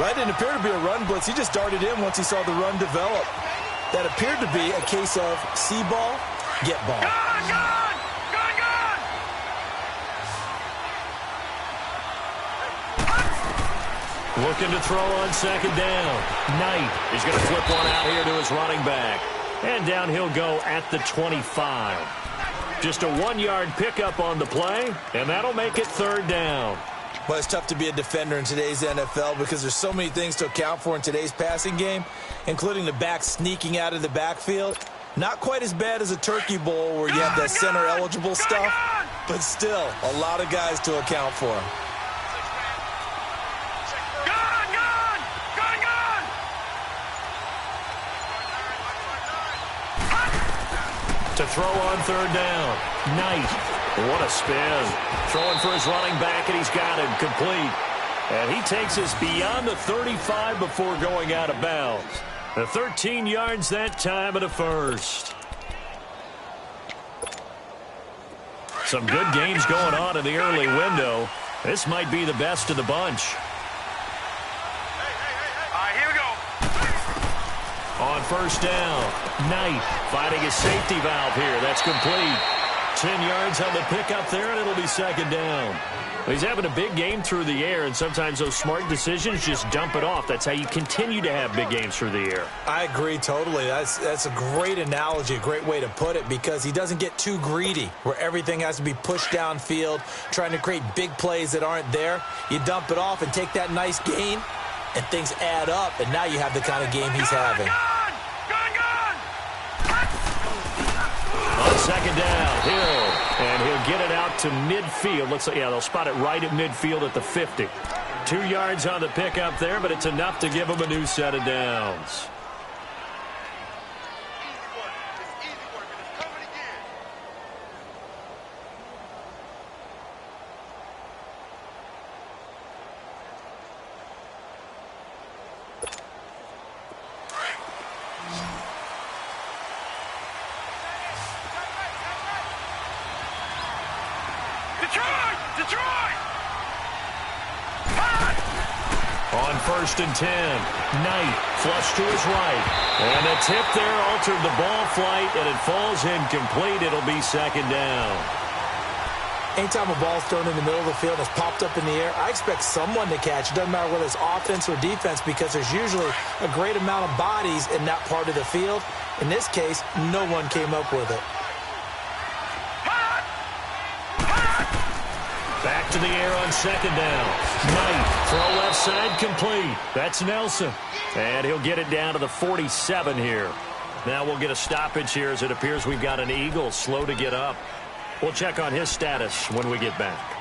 That didn't appear to be a run blitz. He just darted in once he saw the run develop. That appeared to be a case of see ball, get ball. Gone, gone, gone, gone. Looking to throw on second down. Knight is going to flip one out here to his running back. And down he'll go at the 25. Just a 1-yard pickup on the play, and that'll make it third down. Well, it's tough to be a defender in today's NFL because there's so many things to account for in today's passing game, including the back sneaking out of the backfield. Not quite as bad as a turkey bowl where you have that center-eligible stuff, but still a lot of guys to account for. Gone, gone, gone, gone. To throw on third down. Knight. What a spin. Throwing for his running back, and he's got him complete. And he takes us beyond the 35 before going out of bounds. The 13 yards that time and a first. Some good games going on in the early window. This might be the best of the bunch. All right, here we go. On first down, Knight finding his safety valve here. That's complete. 10 yards on the pickup there, and it'll be second down. He's having a big game through the air, and sometimes those smart decisions just dump it off. That's how you continue to have big games through the air. I agree totally. That's a great analogy, a great way to put it, because he doesn't get too greedy where everything has to be pushed downfield, trying to create big plays that aren't there. You dump it off and take that nice gain, and things add up, and now you have the kind of game he's having. On second down, Hill, and he'll get it out to midfield. Looks like, yeah, they'll spot it right at midfield at the 50. 2 yards on the pickup there, but it's enough to give him a new set of downs. On 1st and 10, Knight flush to his right. And the tip there altered the ball flight, and it falls incomplete. It'll be 2nd down. Anytime a ball's thrown in the middle of the field and it's popped up in the air, I expect someone to catch. It doesn't matter whether it's offense or defense, because there's usually a great amount of bodies in that part of the field. In this case, no one came up with it. Back to the air on 2nd down. Knight, throw left side, complete. That's Nelson. And he'll get it down to the 47 here. Now we'll get a stoppage here as it appears we've got an Eagle slow to get up. We'll check on his status when we get back.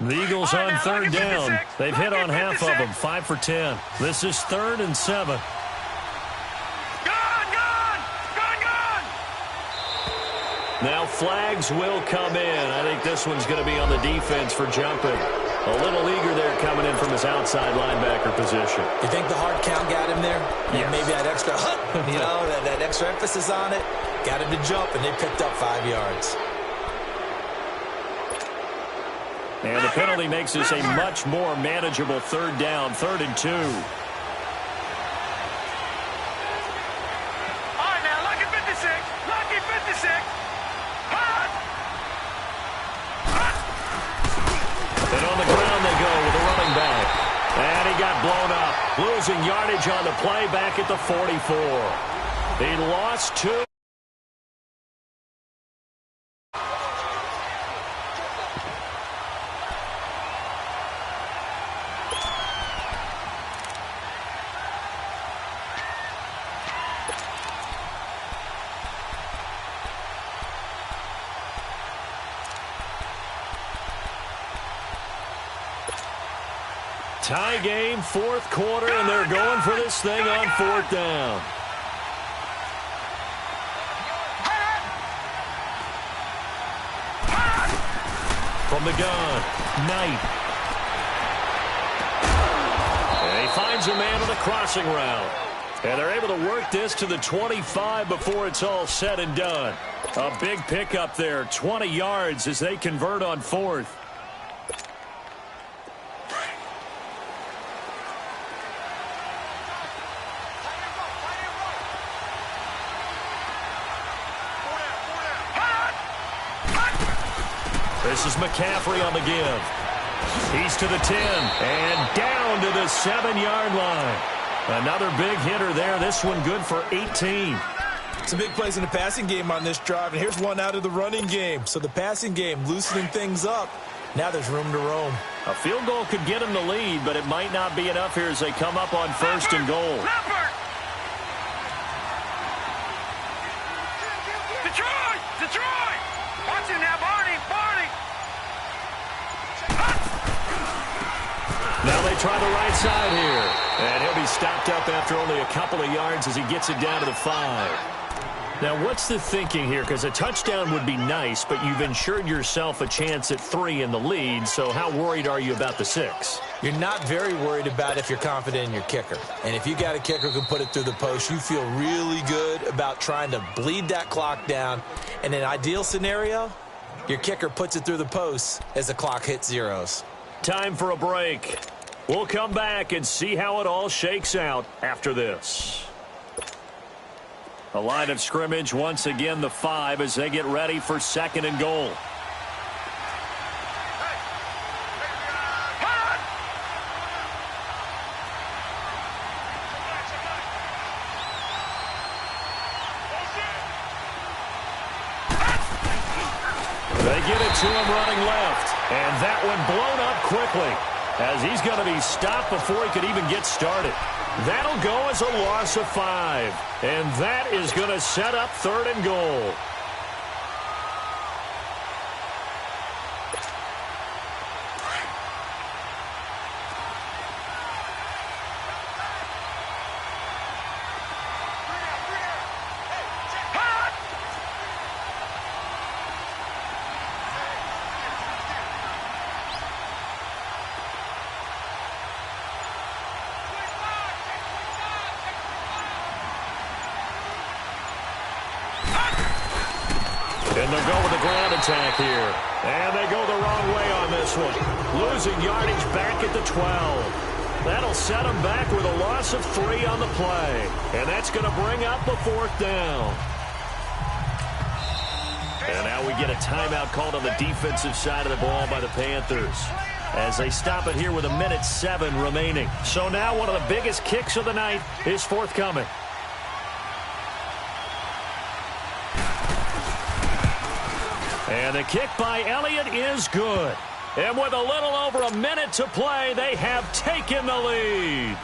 The Eagles on 3rd down. They've hit on half of them, 5 for 10. This is 3rd and 7. Now flags will come in. I think this one's going to be on the defense for jumping. A little eager there coming in from his outside linebacker position. You think the hard count got him there? Yes. Maybe that extra, that extra emphasis on it got him to jump, and they picked up 5 yards. And the penalty makes this a much more manageable 3rd down, 3rd and 2. All right, now, lucky 56. Lucky 56. And on the ground they go with a running back. And he got blown up. Losing yardage on the play back at the 44. He lost 2. Tie game, 4th quarter, and they're going for this thing on 4th down. From the gun, Knight. And he finds a man on the crossing route. And they're able to work this to the 25 before it's all said and done. A big pickup there, 20 yards as they convert on 4th. This is McCaffrey on the give. He's to the 10 and down to the 7-yard line. Another big hitter there. This one good for 18. Some big plays in the passing game on this drive, and here's one out of the running game. So the passing game loosening things up. Now there's room to roam. A field goal could get him the lead, but it might not be enough here as they come up on 1st and goal. Detroit! Watch him now, Barney! Now they try the right side here. And he'll be stopped up after only a couple of yards as he gets it down to the 5. Now, what's the thinking here? Because a touchdown would be nice, but you've ensured yourself a chance at 3 in the lead, so how worried are you about the 6? You're not very worried about if you're confident in your kicker. And if you got a kicker who can put it through the post, you feel really good about trying to bleed that clock down. In an ideal scenario, your kicker puts it through the post as the clock hits zeros. Time for a break. We'll come back and see how it all shakes out after this. A line of scrimmage, once again the 5 as they get ready for 2nd and goal. They get it to him running left, and that one blown up quickly as he's going to be stopped before he could even get started. That'll go as a loss of 5, and that is going to set up 3rd and goal. contact here. And they go the wrong way on this one. Losing yardage back at the 12. That'll set them back with a loss of 3 on the play. And that's going to bring up the 4th down. And now we get a timeout called on the defensive side of the ball by the Panthers, as they stop it here with 1:07 remaining. So now one of the biggest kicks of the night is forthcoming. And the kick by Elliott is good. And with a little over a minute to play, they have taken the lead.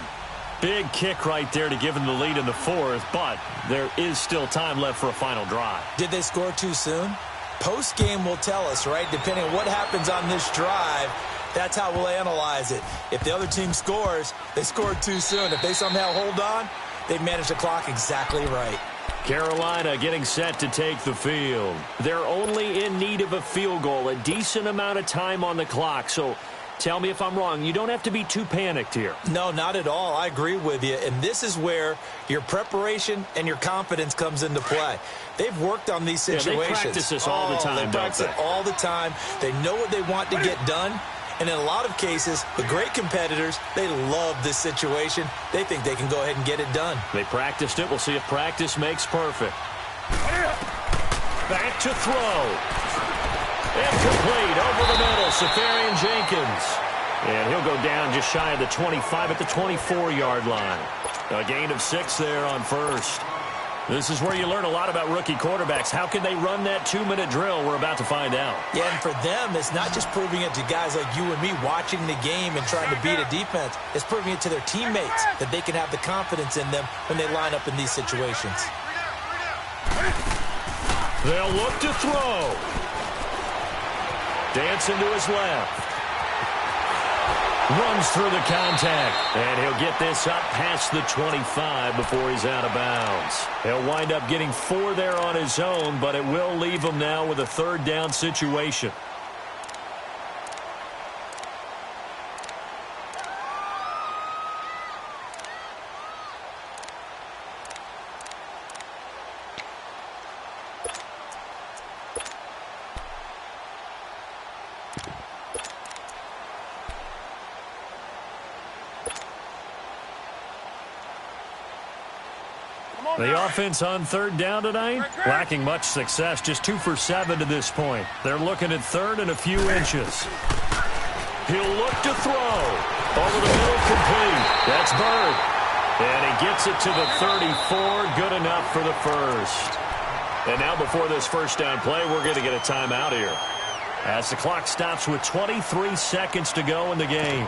Big kick right there to give them the lead in the 4th, but there is still time left for a final drive. Did they score too soon? Post-game will tell us, right? Depending on what happens on this drive, that's how we'll analyze it. If the other team scores, they scored too soon. If they somehow hold on, they managed the clock exactly right. Carolina getting set to take the field. They're only in need of a field goal, a decent amount of time on the clock. So tell me if I'm wrong. You don't have to be too panicked here. No, not at all. I agree with you. And this is where your preparation and your confidence comes into play. They've worked on these situations. Yeah, they practice this all the time, They practice it all the time. They know what they want to get done. And in a lot of cases, the great competitors, they love this situation. They think they can go ahead and get it done. They practiced it. We'll see if practice makes perfect. Back to throw. Incomplete over the middle. Safarian Jenkins. And he'll go down just shy of the 25 at the 24-yard line. A gain of 6 there on first. This is where you learn a lot about rookie quarterbacks. How can they run that 2-minute drill? We're about to find out. Yeah, and for them, it's not just proving it to guys like you and me watching the game and trying to beat a defense. It's proving it to their teammates that they can have the confidence in them when they line up in these situations. They'll look to throw. Dancing to his left. Runs through the contact, and he'll get this up past the 25 before he's out of bounds. He'll wind up getting 4 there on his own, but it will leave him now with a 3rd down situation. The offense on 3rd down tonight, lacking much success, just 2 for 7 to this point. They're looking at 3rd and a few inches. He'll look to throw. Over the middle, complete. That's Bird. And he gets it to the 34, good enough for the first. And now before this first down play, we're going to get a timeout here, as the clock stops with 23 seconds to go in the game.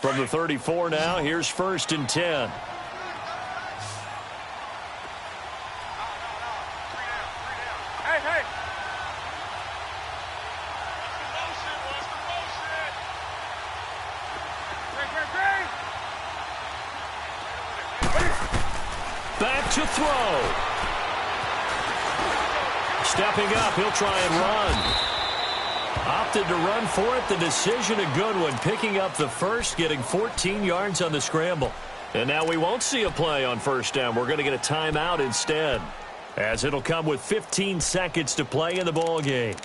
From the 34 now, here's 1st and 10. Hey. Back to throw. Stepping up, he'll try and run. Opted to run for it. The decision a good one. Picking up the first, getting 14 yards on the scramble. And now we won't see a play on 1st down. We're going to get a timeout instead, as it'll come with 15 seconds to play in the ball game.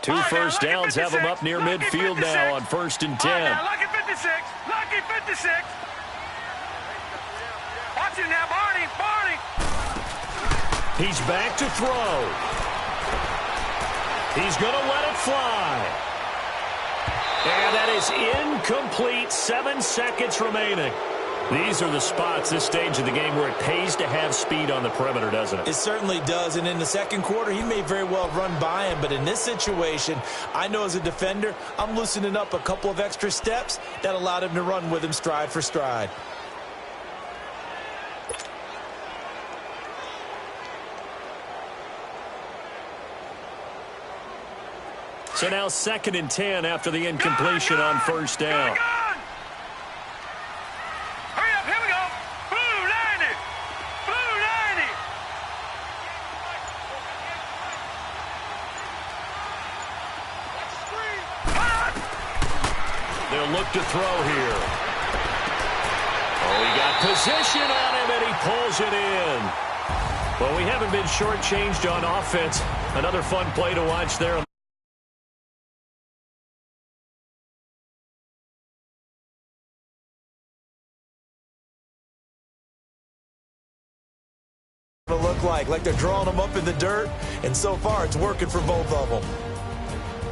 Two first downs have them up near midfield now on 1st and 10. Lucky 56. Lucky 56. Watch him now, Barney. He's back to throw. He's going to let it fly. And that is incomplete. 7 seconds remaining. These are the spots, this stage of the game, where it pays to have speed on the perimeter, doesn't it? It certainly does, and in the second quarter, he may very well run by him, but in this situation, I know as a defender, I'm loosening up a couple of extra steps that allowed him to run with him stride for stride. So now 2nd and 10 after the incompletion on first down. Hurry up, here we go. Blue 90. Blue 90. They'll look to throw here. Oh, he got position on him, and he pulls it in. Well, we haven't been shortchanged on offense. Another fun play to watch there. Look like they're drawing them up in the dirt, and so far it's working for both of them.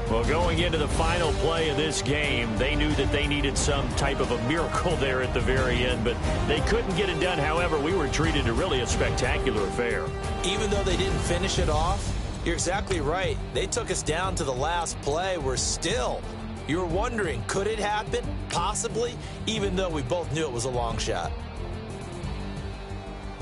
Well, going into the final play of this game, they knew that they needed some type of a miracle there at the very end, but they couldn't get it done. However, we were treated to really a spectacular affair. Even though they didn't finish it off, you're exactly right. They took us down to the last play. You were wondering, could it happen? Possibly, even though we both knew it was a long shot.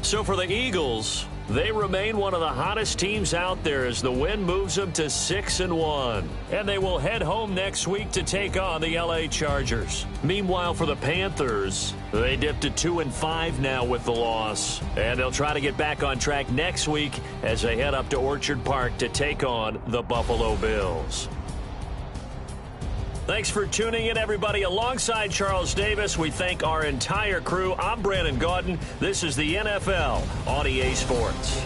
So for the Eagles, they remain one of the hottest teams out there as the win moves them to 6-1. And they will head home next week to take on the LA Chargers. Meanwhile, for the Panthers, they dipped to 2-5 now with the loss. And they'll try to get back on track next week as they head up to Orchard Park to take on the Buffalo Bills. Thanks for tuning in, everybody. Alongside Charles Davis, we thank our entire crew. I'm Brandon Gaudin. This is the NFL on EA Sports.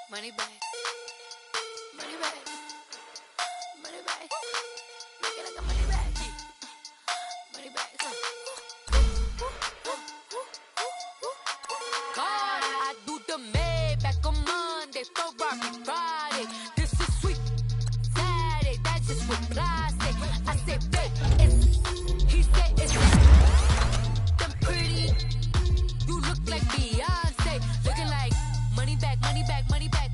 Money back. Money back. Money back. Make it like a money back. Money back. God, I do the Maybach on Monday, Ferrari Friday. This is sweet Saturday, that's just with plastic. I said, babe, it's, he said, it's them pretty. You look like Beyonce, looking like money back, money back, money back,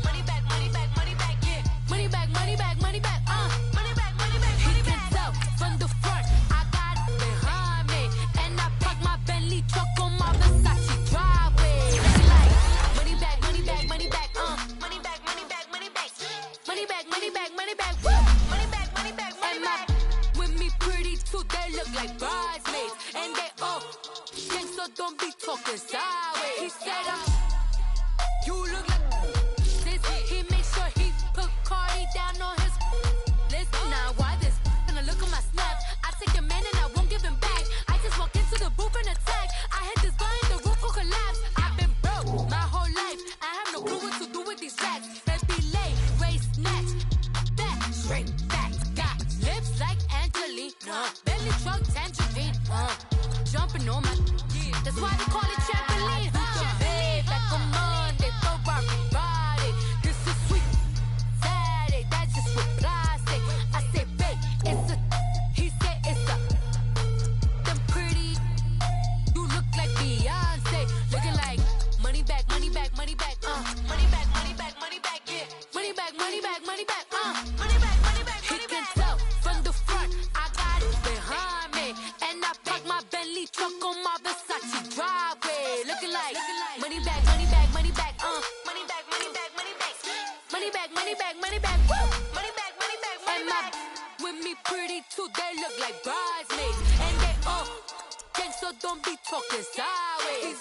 money back, money back, money back, yeah. Money back, money back, money back, money back, money back, money back. He can tell from the front, I got it behind me, and I park my Bentley truck on my Versace driveway. Looking like money back, money back, money back, money back, money back, money back, money back, money back, money back, woo. Money back, money back, money back. With me pretty too, they look like bridesmaids, and they all gang, so don't be talking sideways. He said, you look like this. He made sure he put Cardi down on his list. Now why this? Gonna look at my snap. I take your man and I won't give him back. I just walk into the booth and attack. I hit this guy in the roof will collapse. I've been broke my whole life. I have no clue what to do with these racks. Baby lay, waist snatch, back, straight back. Got lips like Angelina, belly truck tangerine. Jumping on my, that's why they call it trampoline. Back on Monday, Ferrari Friday. This is sweet Saturday, that's just with plastic. I say, babe, it's a, he said it's a, them pretty. You look like Beyonce, looking like money back, money back, money back, money back, money back, money back, yeah. Money back, money back, money back, money back, money back. He can tell from the front, I got it behind me, and I park my Bentley truck on my Versace driveway. Looking like money back, money back, money back, money back, money back, money back, money back, money back, money back, woo. Money back, money back, money back. With me pretty too, they look like bridesmaids, and they all gang, so don't be talking sideways.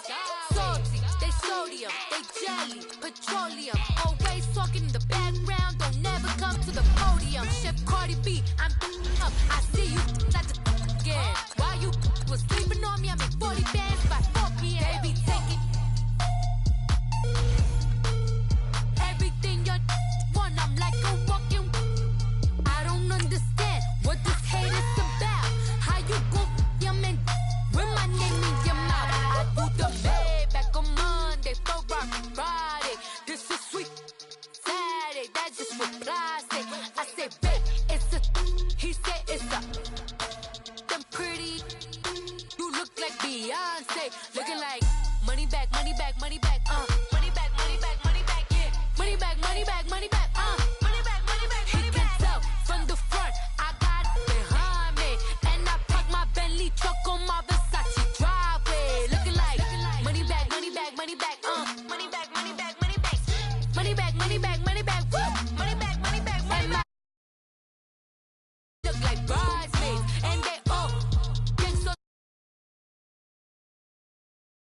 Salty, they sodium, they jelly, petroleum. Always talking in the background, don't never come to the podium. Chef Cardi B, I'm up,